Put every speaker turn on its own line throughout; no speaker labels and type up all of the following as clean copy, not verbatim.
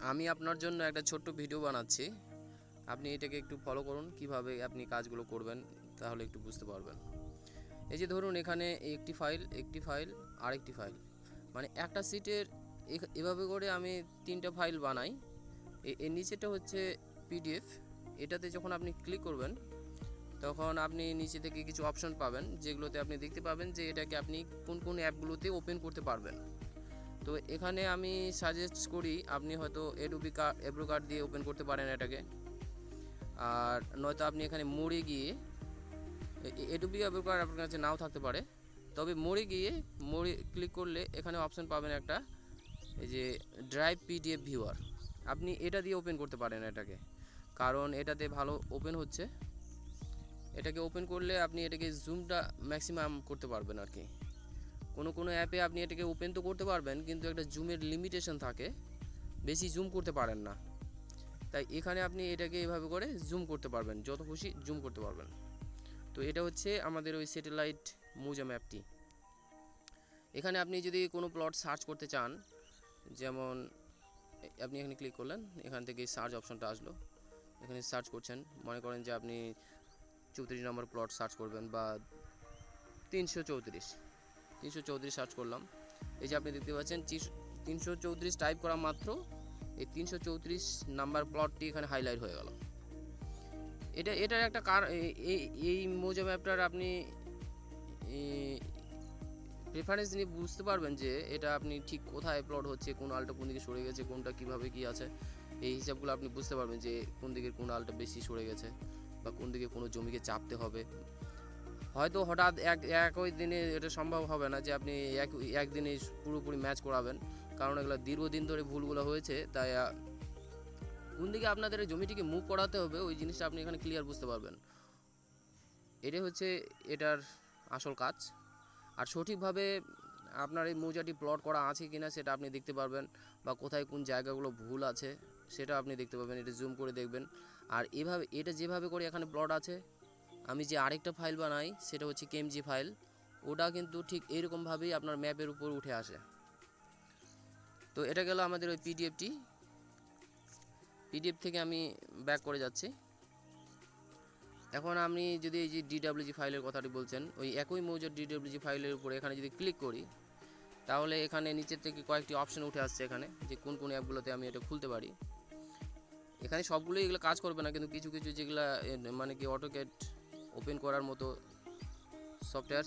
আমি আপনার জন্য একটা ছোট্ট ভিডিও বানাচ্ছি। আপনি এটাকে একটু ফলো করুন, কিভাবে আপনি কাজগুলো করবেন তাহলে একটু বুঝতে পারবেন। এই যে ধরুন এখানে একটি ফাইল আরেকটি ফাইল, মানে একটা সিটের এভাবে করে আমি 3টা ফাইল বানাই। এর নিচেটা হচ্ছে পিডিএফ। এটাতে যখন আপনি ক্লিক করবেন তখন আপনি নিচে থেকে কিছু অপশন পাবেন, যেগুলোতে আপনি দেখতে পাবেন যে এটাকে আপনি কোন কোন অ্যাপগুলোতে ওপেন করতে পারবেন। তো এখানে আমি সাজেস্ট করি আপনি হয়তো এডোবি কার্ড দিয়ে ওপেন করতে পারেন এটাকে, আর নয়তো আপনি এখানে মোড়ে গিয়ে এডোবি কার্ড আপনার কাছে নাও থাকতে পারে, তবে মোড়ে ক্লিক করলে এখানে অপশন পাবেন একটা, এই যে ড্রাইভ পিডিএফ ভিউয়ার, আপনি এটা দিয়ে ওপেন করতে পারেন এটাকে, কারণ এটাতে ভালো ওপেন হচ্ছে। এটাকে ওপেন করলে আপনি এটাকে জুমটা ম্যাক্সিমাম করতে পারবেন আর কি। কোনো অ্যাপে আপনি এটাকে ওপেন তো করতে পারবেন, কিন্তু একটা জুমের লিমিটেশন থাকে, বেশি জুম করতে পারেন না। তাই এখানে আপনি এটাকে এভাবে করে জুম করতে পারবেন, যত খুশি জুম করতে পারবেন। তো এটা হচ্ছে আমাদের ওই স্যাটেলাইট মৌজা ম্যাপটি। এখানে আপনি যদি কোনো প্লট সার্চ করতে চান, যেমন আপনি এখানে ক্লিক করলেন, এখান থেকে সার্চ অপশনটা আসলো, এখানে সার্চ করছেন, মনে করেন যে আপনি 34 নম্বর প্লট সার্চ করবেন বা 334 সার্চ করলাম। এই যে আপনি দেখতে পাচ্ছেন 334 টাইপ করা মাত্র এই 334 নাম্বার প্লটটি এখানে হাইলাইট হয়ে গেল। এটার একটা এই মৌজা ম্যাপটার আপনি প্রেফারেন্স নিয়ে বুঝতে পারবেন যে এটা আপনি ঠিক কোথায় প্লট হচ্ছে, কোন আলটা কোন দিকে সরে গেছে, কোনটা কিভাবে কি আছে, এই হিসাবগুলো আপনি বুঝতে পারবেন যে কোন দিকে কোন আলটা বেশি সরে গেছে বা কোন দিকে কোনো জমিকে চাপতে হবে। হয়তো হঠাৎ একই দিনে এটা সম্ভব হবে না যে আপনি একদিনে পুরোপুরি ম্যাচ করাবেন, কারণ এগুলো দীর্ঘদিন ধরে ভুলগুলো হয়েছে। তাই কোন দিকে আপনাদের জমিটিকে মুভ করাতে হবে ওই জিনিসটা আপনি এখানে ক্লিয়ার বুঝতে পারবেন। এটাই হচ্ছে এটার আসল কাজ। আর সঠিকভাবে আপনার এই মৌজাটি প্লট করা আছে কিনা সেটা আপনি দেখতে পারবেন, বা কোথায় কোন জায়গাগুলো ভুল আছে সেটা আপনি দেখতে পাবেন, এটা জুম করে দেখবেন। আর এটা যেভাবে করে এখানে প্লট আছে, আমি যে আরেকটা ফাইল বানাই সেটা হচ্ছে কেএমজি ফাইল, ওটা কিন্তু ঠিক এইরকমভাবেই আপনার ম্যাপের উপর উঠে আসে। তো এটা গেল আমাদের ওই পিডিএফ থেকে আমি ব্যাক করে যাচ্ছি। এখন আমি যদি এই যে ডিডব্লিউজি ফাইলের কথাটি বলছেন, ওই একই মৌজার ডিডব্লিউজি ফাইলের উপরে এখানে যদি ক্লিক করি, তাহলে এখানে নিচের থেকে কয়েকটি অপশন উঠে আসছে এখানে, যে কোন কোন অ্যাপগুলোতে আমি এটা খুলতে পারি। এখানে সবগুলোই এগুলো কাজ করবে না, কিন্তু কিছু কিছু যেগুলো মানে কি অটোক্যাড ওপেন করার মতো সফটওয়্যার,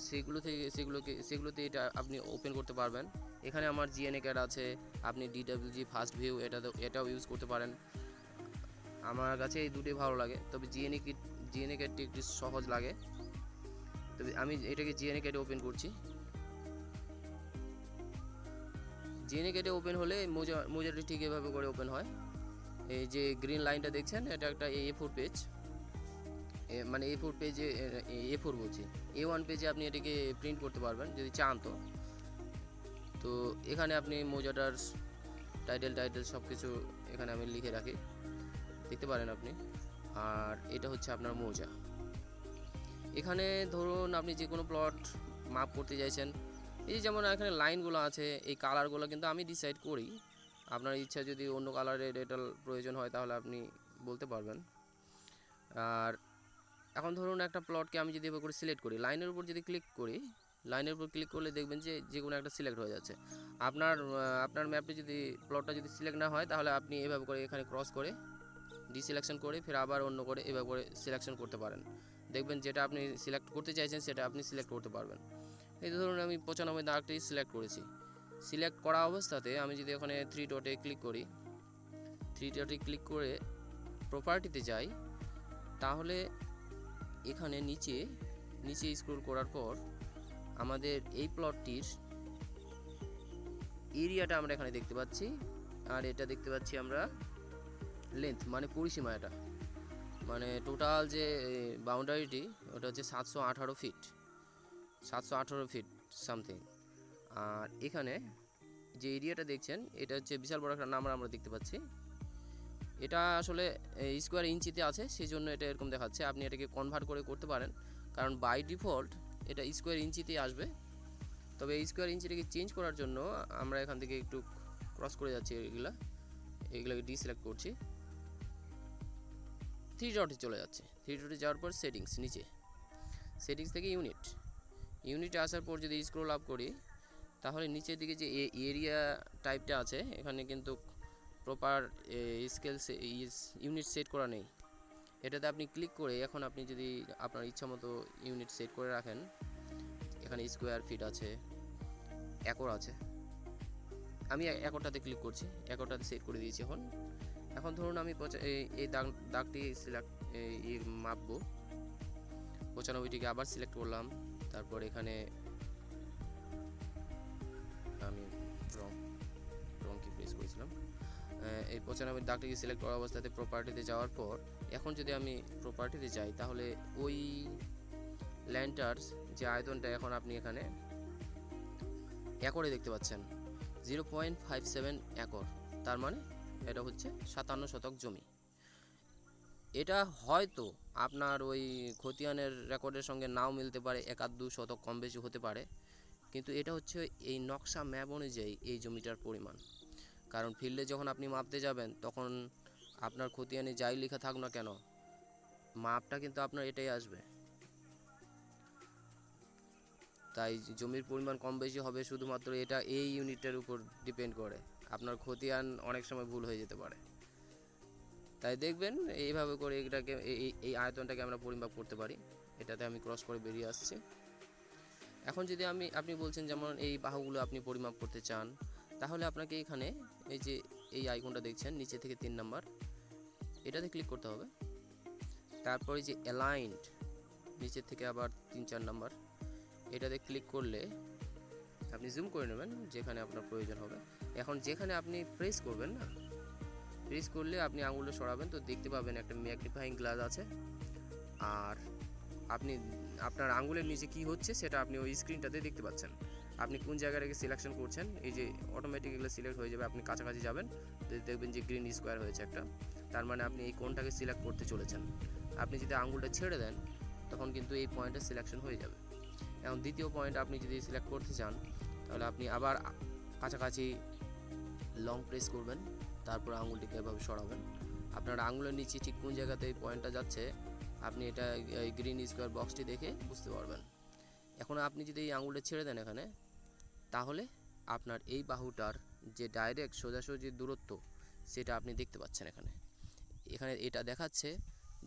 সেগুলোতে এটা আপনি ওপেন করতে পারবেন। এখানে আমার জিএনএ ক্যাড আছে, আপনি ডিডব্লিউজি ফার্স্ট ভিউ এটাও ইউজ করতে পারেন। আমার কাছে এই দুটোই ভালো লাগে, তবে জিএনএ ক্যাডটি একটু সহজ লাগে। তবে আমি এটাকে জিএনএ ক্যাডে ওপেন করছি। জিএনএ ক্যাডে ওপেন হলে মৌজাটি ঠিক এভাবে করে ওপেন হয়। এই যে গ্রিন লাইনটা দেখছেন, এটা একটা A4 পেজ, মানে A4 পেজে, A4 বলছি, A1 পেজে আপনি এটাকে প্রিন্ট করতে পারবেন যদি চান। তো এখানে আপনি মৌজাটার টাইটেল সব কিছু এখানে আমি লিখে রাখি, দেখতে পারেন আপনি। আর এটা হচ্ছে আপনার মৌজা। এখানে ধরুন আপনি যে কোনো প্লট মাপ করতে চাইছেন, এই যেমন এখানে লাইনগুলো আছে, এই কালারগুলো কিন্তু আমি ডিসাইড করি। আপনার ইচ্ছা যদি অন্য কালারের এটার প্রয়োজন হয় তাহলে আপনি বলতে পারবেন। আর এখন ধরুন একটা প্লটকে আমি যদি এভাবে করে সিলেক্ট করি, লাইনের উপর যদি ক্লিক করি, লাইনের উপর ক্লিক করলে দেখবেন যে কোনো একটা সিলেক্ট হয়ে যাচ্ছে। আপনার ম্যাপে যদি প্লটটা যদি সিলেক্ট না হয়, তাহলে আপনি এভাবে করে এখানে ক্রস করে ডিসিলেকশন করে ফের আবার অন্য করে এভাবে করে সিলেকশন করতে পারেন। দেখবেন যেটা আপনি সিলেক্ট করতে চাইছেন সেটা আপনি সিলেক্ট করতে পারবেন। এই ধরুন আমি 95 দাগটি সিলেক্ট করেছি। সিলেক্ট করা অবস্থাতে আমি যদি এখানে 3 ডটে ক্লিক করে প্রপার্টিতে যাই, তাহলে এখানে নিচে স্ক্রল করার পর আমাদের এই প্লটটির এরিয়াটা আমরা এখানে দেখতে পাচ্ছি, আর এটা দেখতে পাচ্ছি আমরা লেন্থ, মানে পরিসীমা। এটা মানে টোটাল যে বাউন্ডারিটি ওটা হচ্ছে 718 ফিট সামথিং। আর এখানে যে এরিয়াটা দেখছেন এটা হচ্ছে বিশাল বড় একটা নাম্বার আমরা দেখতে পাচ্ছি। এটা আসলে স্কোয়ার ইঞ্চিতে আছে, সেই জন্য এটা এরকম দেখাচ্ছে। আপনি এটাকে কনভার্ট করে করতে পারেন, কারণ বাই ডিফল্ট এটা স্কোয়ার ইঞ্চিতেই আসবে। তবে এই স্কোয়ার ইঞ্চিটাকে চেঞ্জ করার জন্য আমরা এখান থেকে একটু ক্রস করে যাচ্ছি এগুলোকে ডিসিলেক্ট করছি, 3 ডটে চলে যাচ্ছে। 3 ডটে যাওয়ার পর সেটিংস, নিচে সেটিংস থেকে ইউনিটে আসার পর যদি স্ক্রল আপ করি, তাহলে নিচের দিকে যে এরিয়া টাইপটা আছে এখানে কিন্তু প্রপার স্কেল ইউনিট সেট করা নেই। এটাতে আপনি ক্লিক করে এখন আপনি যদি আপনার ইচ্ছা মতো ইউনিট সেট করে রাখেন, এখানে স্কোয়ার ফিট আছে, একর আছে, আমি একরটাতে ক্লিক করছি, একরটাতে সেট করে দিয়েছি। এখন ধরুন আমি এই দাগটি মাপবো, 95টিকে আবার সিলেক্ট করলাম, তারপর এখানে আমি রং কি প্রেস করেছিলাম, এই 95 দাগটিকে সিলেক্ট করা অবস্থাতে প্রপার্টিতে যাওয়ার পর এখন যদি আমি প্রপার্টিতে যাই, তাহলে ওই ল্যান্টার যে আয়তনটা এখন আপনি এখানে একরে দেখতে পাচ্ছেন, 0.57 একর, তার মানে এটা হচ্ছে 57 শতক জমি। এটা হয়তো আপনার ওই খতিয়ানের রেকর্ডের সঙ্গে নাও মিলতে পারে, 1-2 শতক কম বেশি হতে পারে, কিন্তু এটা হচ্ছে এই নকশা ম্যাপ অনুযায়ী এই জমিটার পরিমাণ। কারণ ফিল্ডে যখন আপনি মাপতে যাবেন, তখন আপনার খতিয়ানে যাই লেখা থাক না কেন, মাপটা কিন্তু আপনার এটাই আসবে। তাই জমির পরিমাণ কম বেশি হবে শুধুমাত্র এটা এই ইউনিটের উপর ডিপেন্ড করে, আপনার খতিয়ান অনেক সময় ভুল হয়ে যেতে পারে। তাই দেখবেন এইভাবে করে এটাকে এই আয়তনটাকে আমরা পরিমাপ করতে পারি। এটাতে আমি ক্রস করে বেরিয়ে আসছি। এখন যদি আপনি বলছেন যেমন এই বাহুগুলো আপনি পরিমাপ করতে চান, তাহলে আপনাকে এখানে এই যে এই আইকনটা দেখছেন নিচে থেকে 3 নাম্বার, এটাতে ক্লিক করতে হবে। তারপরে যে অ্যালাইন্ড নিচে থেকে আবার 3-4 নাম্বার, এটাতে ক্লিক করলে আপনি জুম করে নেবেন যেখানে আপনার প্রয়োজন হবে। এখন যেখানে আপনি প্রেস করবেন না, প্রেস করলে আপনি আঙুলটা সরাবেন তো দেখতে পাবেন একটা ম্যাগনিফাইং গ্লাস আছে, আর আপনি আপনার আঙুলের নিচে কি হচ্ছে সেটা আপনি ওই স্ক্রিনটাতে দেখতে পাচ্ছেন। আপনি কোন জায়গাটাকে সিলেকশন করছেন, এই যে অটোমেটিক এগুলো সিলেক্ট হয়ে যাবে। আপনি কাছাকাছি যাবেন, দেখবেন যে গ্রিন স্কোয়ার হয়েছে একটা, তার মানে আপনি এই কোনটাকে সিলেক্ট করতে চলেছেন। আপনি যদি আঙুলটা ছেড়ে দেন, তখন কিন্তু এই পয়েন্টটা সিলেকশন হয়ে যাবে। এখন দ্বিতীয় পয়েন্ট আপনি যদি সিলেক্ট করতে চান, তাহলে আপনি আবার কাছাকাছি লং প্রেস করবেন, তারপর আঙুলটিকে এভাবে সরাবেন। আপনার আঙুলের নিচে ঠিক কোন জায়গাতে এই পয়েন্টটা যাচ্ছে আপনি এটা গ্রিন স্কোয়ার বক্সটি দেখে বুঝতে পারবেন। এখন আপনি যদি এই আঙুলটা ছেড়ে দেন এখানে, তাহলে আপনার এই বাহুটার যে ডাইরেক্ট সোজাসুজি দূরত্ব সেটা আপনি দেখতে পাচ্ছেন। এখানে এটা দেখাচ্ছে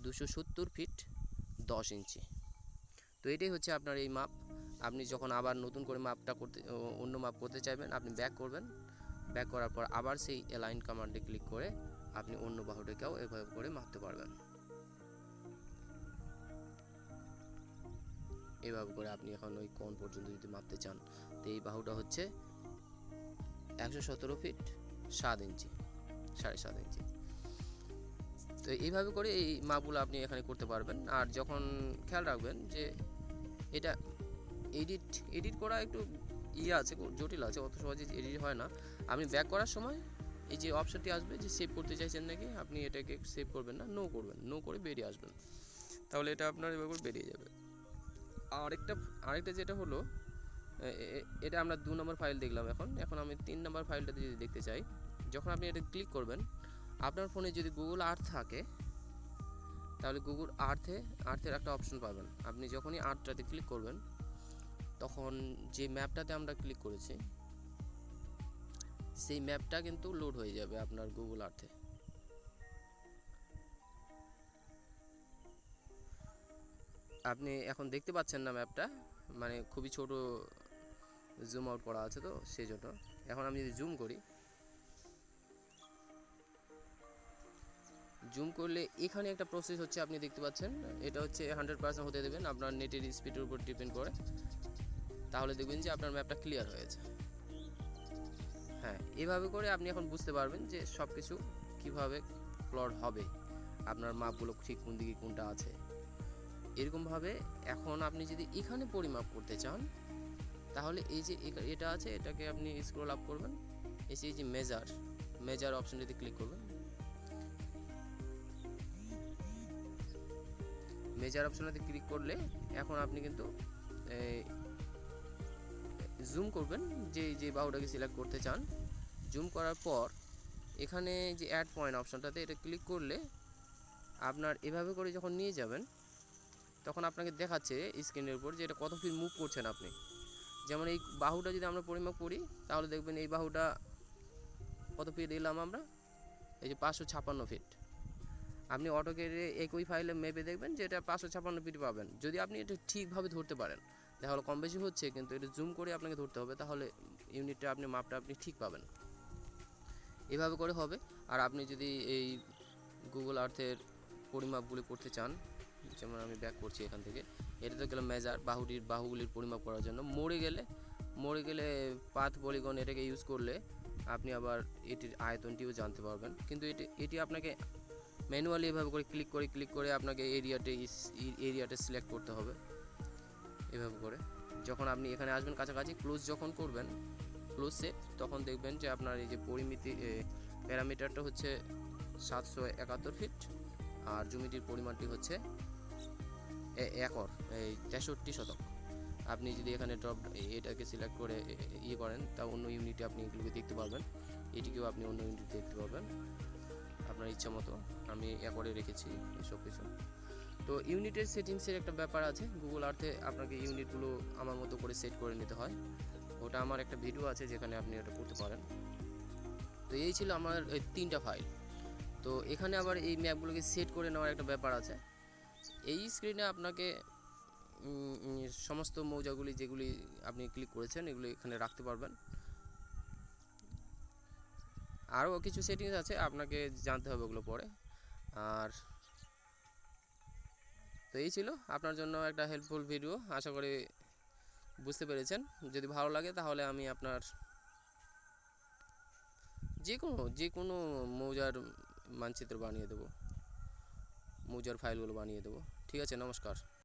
270 ফিট 10 ইঞ্চি। তো এটাই হচ্ছে আপনার এই মাপ। আপনি যখন আবার নতুন করে অন্য মাপ করতে চাইবেন, আপনি ব্যাক করবেন, ব্যাক করার পর আবার সেই অ্যালাইন কমান্ডে ক্লিক করে আপনি অন্য বাহুটাকেও এভাবে করে মাপতে পারবেন। এভাবে করে আপনি এখন ওই কোণ পর্যন্ত যদি মাপতে চান, তো এই বাহুটা হচ্ছে 117 ফিট 7 ইঞ্চি, 7.5 ইঞ্চি। তো এইভাবে করে এই মাপগুলো আপনি এখানে করতে পারবেন। আর যখন খেয়াল রাখবেন যে এটা এডিট করা একটু আছে, জটিল আছে, অত সহজে এডিট হয় না। আপনি ব্যাক করার সময় এই যে অপশনটি আসবে যে সেভ করতে চাইছেন নাকি, আপনি এটাকে সেভ করবেন না, নো করবেন, নো করে বেরিয়ে আসবেন, তাহলে এটা আপনার এভাবে করে বেরিয়ে যাবে। আরেকটা যেটা হলো, এটা আমরা 2 নম্বর ফাইল দেখলাম। এখন আমি 3 নম্বর ফাইলটাতে যদি দেখতে চাই, যখন আপনি এটা ক্লিক করবেন, আপনার ফোনে যদি গুগল আর্থ থাকে, তাহলে গুগল আর্থের একটা অপশন পাবেন। আপনি যখনই আর্থটাতে ক্লিক করবেন, তখন যে ম্যাপটাতে আমরা ক্লিক করেছি সেই ম্যাপটা কিন্তু লোড হয়ে যাবে আপনার গুগল আর্থে। আপনি এখন দেখতে পাচ্ছেন না ম্যাপটা, মানে খুবই ছোট জুম আউট করা আছে, তো সেই জন্য। এখন আমি যদি জুম করি, জুম করলে এখানে একটা প্রসেস হচ্ছে, আপনি দেখতে পাচ্ছেন। এটা হচ্ছে 100% হতে দেবেন, আপনার নেটের স্পিডের উপর ডিপেন্ড করে, তাহলে দেখবেন যে আপনার ম্যাপটা ক্লিয়ার হয়েছে। হ্যাঁ, এভাবে করে আপনি এখন বুঝতে পারবেন যে সব কিছু কীভাবে প্লট হবে, আপনার মাপগুলো ঠিক কোন দিকে কোনটা আছে। এরকমভাবে এখন আপনি যদি এখানে পরিমাপ করতে চান, তাহলে এই যে এটা আছে, এটাকে আপনি স্ক্রল আপ করবেন, এই যে মেজার অপশনটিতে ক্লিক করবেন। মেজার অপশনটিতে ক্লিক করলে এখন আপনি কিন্তু জুম করবেন, যে বাহুটাকে সিলেক্ট করতে চান। জুম করার পর এখানে যে অ্যাড পয়েন্ট অপশনটাতে এটা ক্লিক করলে আপনার এভাবে করে যখন নিয়ে যাবেন তখন আপনাকে দেখাচ্ছে স্ক্রিনের উপর যে এটা কত ফিট মুভ করছেন আপনি। যেমন এই বাহুটা যদি আমরা পরিমাপ করি তাহলে দেখবেন এই বাহুটা কত ফিট এলাম আমরা, এই যে 556 ফিট। আপনি অটোকেটে একই ফাইলে মেপে দেখবেন যে এটা 556 ফিট পাবেন। যদি আপনি এটা ঠিকভাবে ধরতে পারেন, তাহলে কম বেশি হচ্ছে কিন্তু এটা জুম করে আপনাকে ধরতে হবে, তাহলে ইউনিটটা আপনি মাপটা আপনি ঠিক পাবেন। এভাবে করে হবে। আর আপনি যদি এই গুগল আর্থের পরিমাপগুলি করতে চান, যেমন আমি ব্যাক করছি এখান থেকে, এটাতে গেলে মেজার বাহুগুলির পরিমাপ করার জন্য। মরে গেলে পাথ পলিগন এটাকে ইউজ করলে আপনি আবার এটির আয়তনটিও জানতে পারবেন। কিন্তু এটি আপনাকে ম্যানুয়ালি এভাবে করে ক্লিক করে আপনাকে এরিয়াটা সিলেক্ট করতে হবে এভাবে করে। যখন আপনি এখানে আসবেন কাছাকাছি, ক্লোজ যখন করবেন ক্লোজ সেট, তখন দেখবেন যে আপনার এই যে পরিমিতি প্যারামিটারটা হচ্ছে 771 ফিট আর জমিটির পরিমাণটি হচ্ছে একর, এই 63 শতক। আপনি যদি এখানে এটাকে সিলেক্ট করে ইয়ে করেন, তা অন্য ইউনিটে আপনি এগুলোকে দেখতে পারবেন, এটিকেও আপনি অন্য ইউনিটে দেখতে পারবেন আপনার ইচ্ছা মতো। আমি একরে রেখেছি এসব কিছু। তো ইউনিটের সেটিংসের একটা ব্যাপার আছে গুগল আর্থে, আপনাকে ইউনিটগুলো আমার মতো করে সেট করে নিতে হয়। ওটা আমার একটা ভিডিও আছে যেখানে আপনি ওটা করতে পারেন। তো এই ছিল আমার এই 3টা ফাইল। তো এখানে আবার এই ম্যাপগুলোকে সেট করে নেওয়ার একটা ব্যাপার আছে। এই স্ক্রিনে আপনাকে সমস্ত মৌজাগুলি যেগুলি আপনি ক্লিক করেছেন এগুলি এখানে রাখতে পারবেন। আরও কিছু সেটিংস আছে, আপনাকে জানতে হবে ওগুলো পরে। আর তো এই ছিল আপনার জন্য একটা হেল্পফুল ভিডিও, আশা করি বুঝতে পেরেছেন। যদি ভালো লাগে তাহলে আমি আপনার যে কোনো মৌজার মানচিত্র বানিয়ে দেবো, মৌজার ফাইলগুলো বানিয়ে দেবো। ঠিক আছে, নমস্কার।